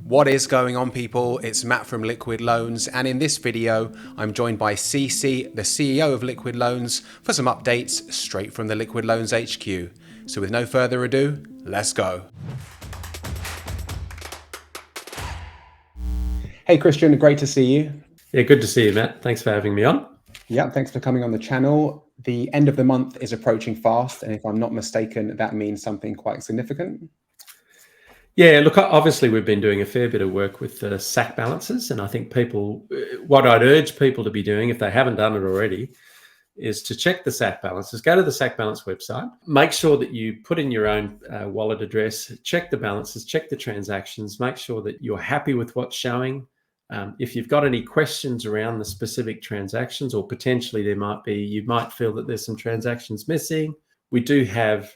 What is going on, people? It's Matt from Liquid Loans, and in this video I'm joined by CC, the CEO of Liquid Loans, for some updates straight from the Liquid Loans HQ. So with no further ado, let's go. Hey Christian, great to see you. Yeah, good to see you, Matt. Thanks for having me on. Yeah, thanks for coming on the channel. The end of the month is approaching fast, and if I'm not mistaken, that means something quite significant. Yeah, look, obviously we've been doing a fair bit of work with the SAC balances, and I think what I'd urge people to be doing, if they haven't done it already, is to check the SAC balances. Go to the SAC balance website, make sure that you put in your own wallet address, check the balances, check the transactions, make sure that you're happy with what's showing. If you've got any questions around the specific transactions, or potentially you might feel that there's some transactions missing, we do have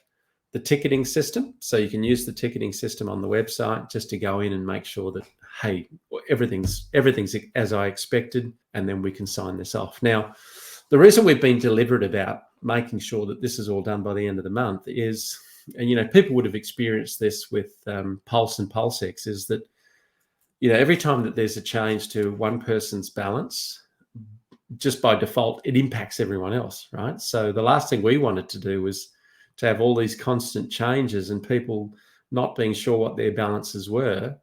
the ticketing system. So you can use the ticketing system on the website just to go in and make sure that, hey, everything's as I expected, and then we can sign this off. Now, the reason we've been deliberate about making sure that this is all done by the end of the month is, and people would have experienced this with Pulse and PulseX, is that every time that there's a change to one person's balance, just by default, it impacts everyone else, right? So the last thing we wanted to do was to have all these constant changes and people not being sure what their balances were.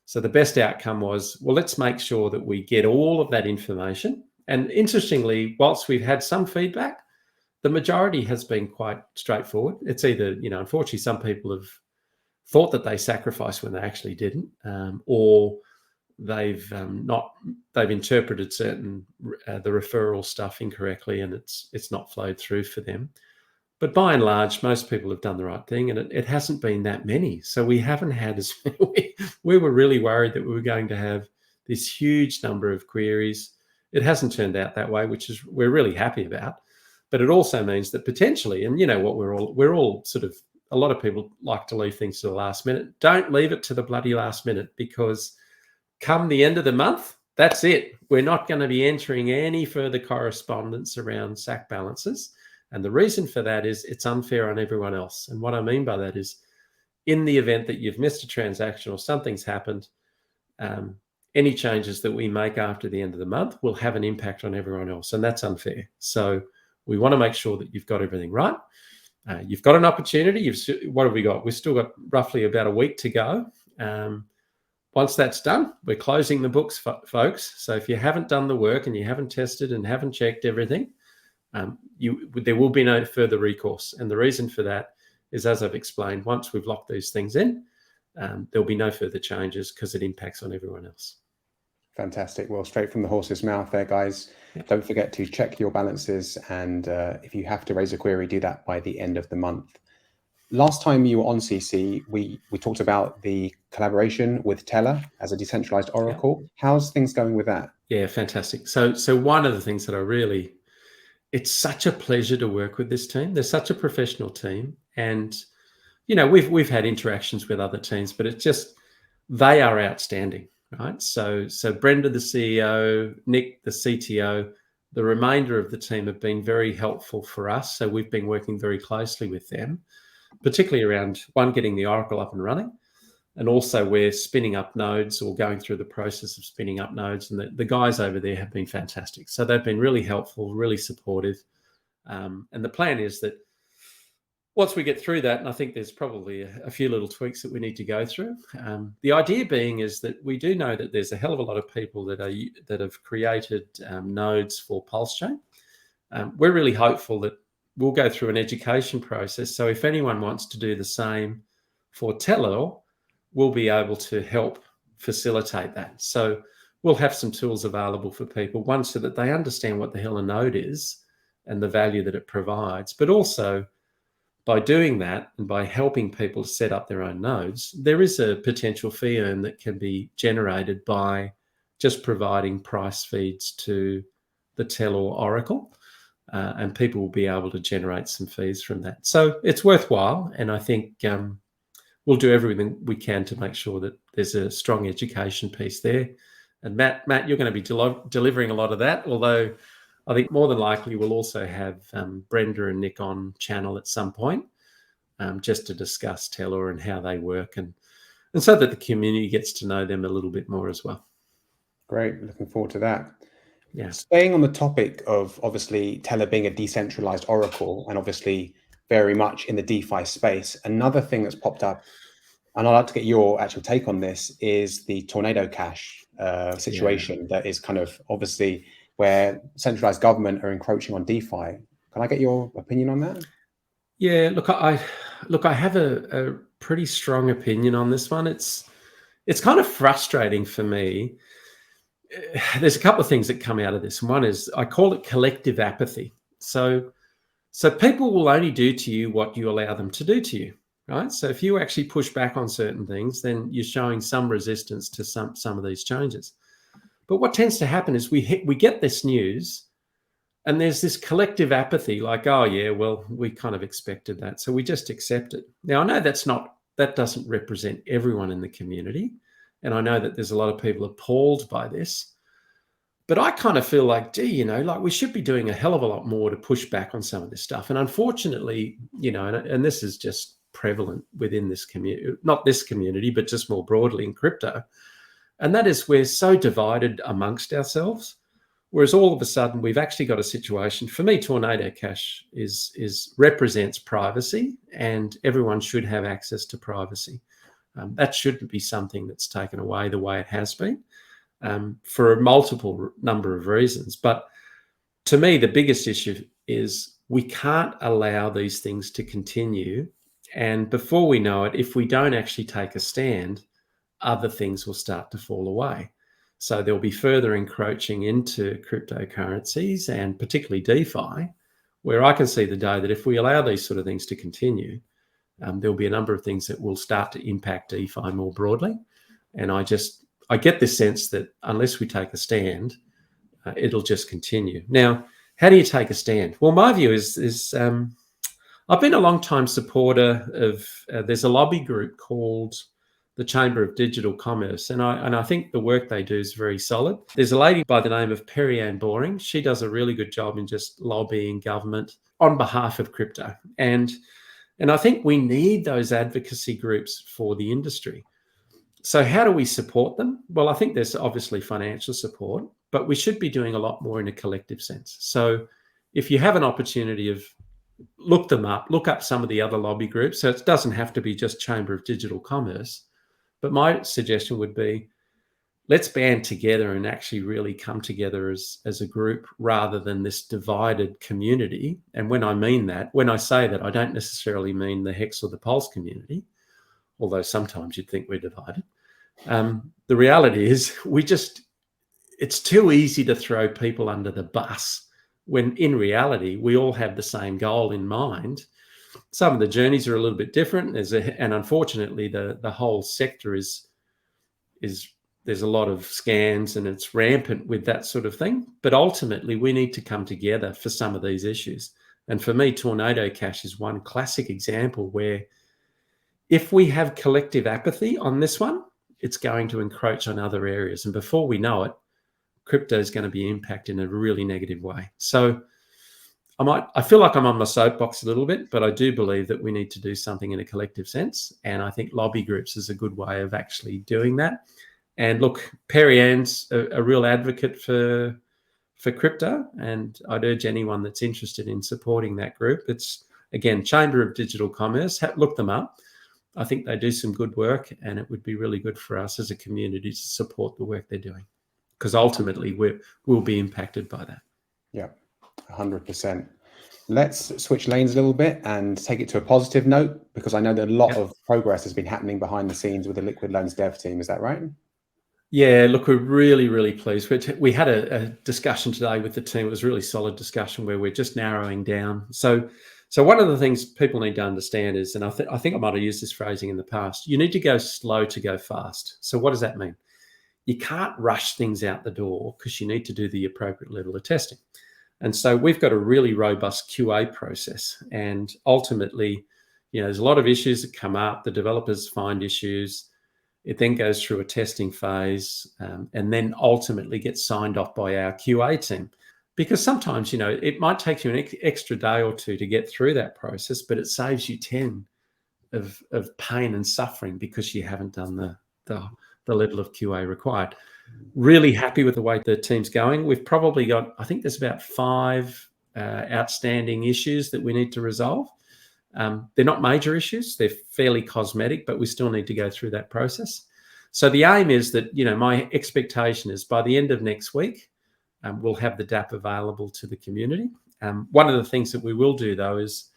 So the best outcome was, well, let's make sure that we get all of that information. And interestingly, whilst we've had some feedback, the majority has been quite straightforward. It's either, unfortunately, some people have thought that they sacrificed when they actually didn't, or they've interpreted the referral stuff incorrectly, and it's not flowed through for them. But by and large, most people have done the right thing, and it hasn't been that many. So we haven't had as many. We were really worried that we were going to have this huge number of queries. It hasn't turned out that way, which is we're really happy about. But it also means that potentially, and what we're all sort of, a lot of people like to leave things to the last minute. Don't leave it to the bloody last minute, because come the end of the month, that's it. We're not going to be entering any further correspondence around SAC balances. And the reason for that is it's unfair on everyone else. And what I mean by that is, in the event that you've missed a transaction or something's happened, any changes that we make after the end of the month will have an impact on everyone else. And that's unfair. So we want to make sure that you've got everything right. You've got an opportunity. What have we got? We've still got roughly about a week to go. Once that's done, we're closing the books, folks. So if you haven't done the work and you haven't tested and haven't checked everything, there will be no further recourse. And the reason for that is, as I've explained, once we've locked these things in, there'll be no further changes because it impacts on everyone else. Fantastic. Well, straight from the horse's mouth there, guys. Yeah. Don't forget to check your balances. And if you have to raise a query, do that by the end of the month. Last time you were on CC, we talked about the collaboration with Tellor as a decentralized oracle. Yeah. How's things going with that? Yeah, fantastic. So one of the things that it's such a pleasure to work with this team. They're such a professional team. And, we've had interactions with other teams, but they are outstanding, right? So Brenda, the CEO, Nick, the CTO, the remainder of the team have been very helpful for us. So we've been working very closely with them, particularly around, one, getting the Oracle up and running. And also we're spinning up nodes, or going through the process of spinning up nodes. And the guys over there have been fantastic. So they've been really helpful, really supportive. And the plan is that once we get through that, and I think there's probably a few little tweaks that we need to go through. The idea being is that we do know that there's a hell of a lot of people that have created nodes for PulseChain. We're really hopeful that we'll go through an education process. So if anyone wants to do the same for Tellor, we'll be able to help facilitate that. So we'll have some tools available for people, one, so that they understand what the hell a node is and the value that it provides. But also, by doing that and by helping people set up their own nodes, there is a potential fee earn that can be generated by just providing price feeds to the Tellor Oracle. And people will be able to generate some fees from that. So it's worthwhile. And I think we'll do everything we can to make sure that there's a strong education piece there. And Matt, you're going to be delivering a lot of that, although I think more than likely we'll also have Brenda and Nick on channel at some point, just to discuss Tellor and how they work. And and so that the community gets to know them a little bit more as well. Great, looking forward to that. Yeah. Staying on the topic of obviously Tellor being a decentralized oracle and obviously very much in the DeFi space, another thing that's popped up, and I'd like to get your actual take on this, is the Tornado Cash situation that is kind of obviously where centralized government are encroaching on DeFi. Can I get your opinion on that? Yeah, look, I have a pretty strong opinion on this one. It's kind of frustrating for me. There's a couple of things that come out of this. One is I call it collective apathy. So people will only do to you what you allow them to do to you, right? So if you actually push back on certain things, then you're showing some resistance to some of these changes. But what tends to happen is we get this news, and there's this collective apathy, like, oh yeah, well, we kind of expected that, so we just accept it. Now I know that doesn't represent everyone in the community, and I know that there's a lot of people appalled by this. But I kind of feel like, gee, like we should be doing a hell of a lot more to push back on some of this stuff. And unfortunately, and this is just prevalent within this community, not this community, but just more broadly in crypto. And that is we're so divided amongst ourselves. Whereas all of a sudden we've actually got a situation. For me, Tornado Cash represents privacy, and everyone should have access to privacy. That shouldn't be something that's taken away the way it has been. For a multiple number of reasons. But to me, the biggest issue is we can't allow these things to continue. And before we know it, if we don't actually take a stand, other things will start to fall away. So there'll be further encroaching into cryptocurrencies, and particularly DeFi, where I can see the day that if we allow these sort of things to continue, there'll be a number of things that will start to impact DeFi more broadly. And I get this sense that unless we take a stand, it'll just continue. Now, how do you take a stand? Well, my view is I've been a long-time supporter of, there's a lobby group called the Chamber of Digital Commerce, and I think the work they do is very solid. There's a lady by the name of Perianne Boring. She does a really good job in just lobbying government on behalf of crypto. And I think we need those advocacy groups for the industry. So how do we support them? Well, I think there's obviously financial support, but we should be doing a lot more in a collective sense. So if you have an opportunity look up some of the other lobby groups. So it doesn't have to be just Chamber of Digital Commerce, but my suggestion would be, let's band together and actually really come together as a group rather than this divided community. And when I say that, I don't necessarily mean the Hex or the Pulse community, although sometimes you'd think we're divided. The reality is it's too easy to throw people under the bus when in reality, we all have the same goal in mind. Some of the journeys are a little bit different. And unfortunately, the whole sector there's a lot of scams and it's rampant with that sort of thing. But ultimately, we need to come together for some of these issues. And for me, Tornado Cash is one classic example where if we have collective apathy on this one, it's going to encroach on other areas. And before we know it, crypto is going to be impacted in a really negative way. So I feel like I'm on my soapbox a little bit, but I do believe that we need to do something in a collective sense. And I think lobby groups is a good way of actually doing that. And look, Perianne's a real advocate for crypto, and I'd urge anyone that's interested in supporting that group. It's, again, Chamber of Digital Commerce. Look them up. I think they do some good work, and it would be really good for us as a community to support the work they're doing, because ultimately we'll be impacted by that. Yeah, 100%. Let's switch lanes a little bit and take it to a positive note, because I know that a lot of progress has been happening behind the scenes with the Liquid Loans dev team. Is that right? Yeah, look, we're really, really pleased. We had a discussion today with the team. It was a really solid discussion where we're just narrowing down. So one of the things people need to understand is, and I think I might have used this phrasing in the past, you need to go slow to go fast. So what does that mean? You can't rush things out the door because you need to do the appropriate level of testing. And so we've got a really robust QA process. And ultimately, there's a lot of issues that come up. The developers find issues. It then goes through a testing phase and then ultimately gets signed off by our QA team. Because sometimes, it might take you an extra day or two to get through that process, but it saves you 10 of pain and suffering because you haven't done the level of QA required. Really happy with the way the team's going. We've probably got, I think there's about 5 outstanding issues that we need to resolve. They're not major issues. They're fairly cosmetic, but we still need to go through that process. So the aim is that, my expectation is by the end of next week, we'll have the DAPP available to the community. One of the things that we will do, though, is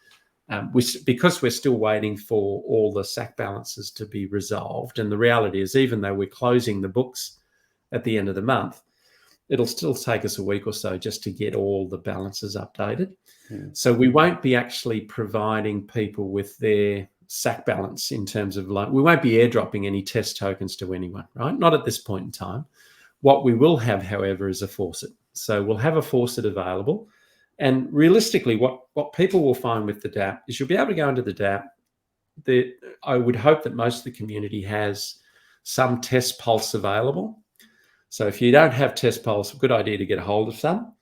because we're still waiting for all the SAC balances to be resolved, and the reality is even though we're closing the books at the end of the month, it'll still take us a week or so just to get all the balances updated. So we won't be actually providing people with their SAC balance in terms of we won't be airdropping any test tokens to anyone, right? Not at this point in time. What we will have, however, is a faucet. So we'll have a faucet available. And realistically, what people will find with the DAPP is you'll be able to go into the DAPP. I would hope that most of the community has some test pulse available. So if you don't have test pulse, a good idea to get a hold of some,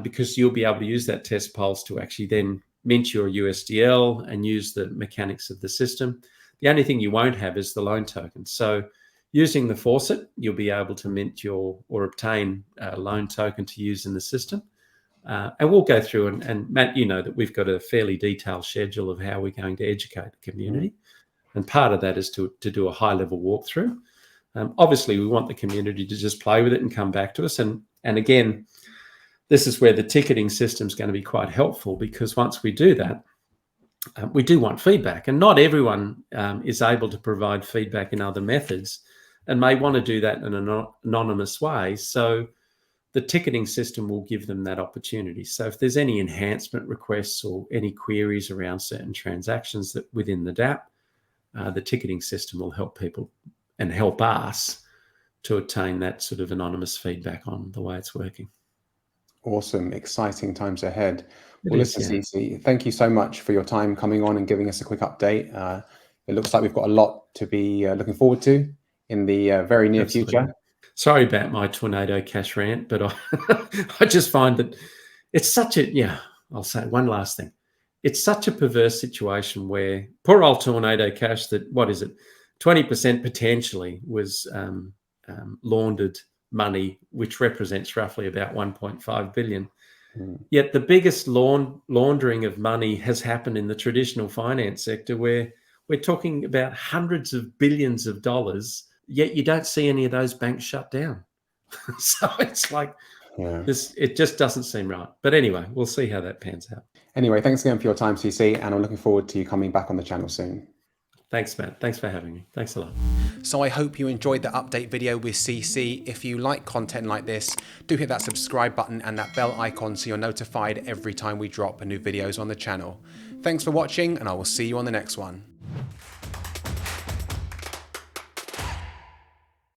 because you'll be able to use that test pulse to actually then mint your USDL and use the mechanics of the system. The only thing you won't have is the loan token. So using the faucet, you'll be able to mint or obtain a loan token to use in the system. And we'll go through and Matt, that we've got a fairly detailed schedule of how we're going to educate the community. And part of that is to do a high-level walkthrough. Obviously, we want the community to just play with it and come back to us. And again, this is where the ticketing system is going to be quite helpful, because once we do that, we do want feedback. And not everyone is able to provide feedback in other methods and may want to do that in an anonymous way. So the ticketing system will give them that opportunity. So if there's any enhancement requests or any queries around certain transactions that within the DAPP, the ticketing system will help people and help us to obtain that sort of anonymous feedback on the way it's working. Awesome. Exciting times ahead. Listen, Cece, thank you so much for your time coming on and giving us a quick update. It looks like we've got a lot to be looking forward to in the very near future. Sorry about my Tornado Cash rant, but I just find that it's such I'll say one last thing. It's such a perverse situation where poor old Tornado Cash, that, 20% potentially was laundered money, which represents roughly about 1.5 billion. Yet the biggest laundering of money has happened in the traditional finance sector, where we're talking about hundreds of billions of dollars, yet you don't see any of those banks shut down. So it's like, it just doesn't seem right. But anyway, we'll see how that pans out. Anyway, thanks again for your time, CC, and I'm looking forward to you coming back on the channel soon. Thanks, Matt. Thanks for having me. Thanks a lot. So I hope you enjoyed the update video with CC. If you like content like this, do hit that subscribe button and that bell icon so you're notified every time we drop new videos on the channel. Thanks for watching, and I will see you on the next one.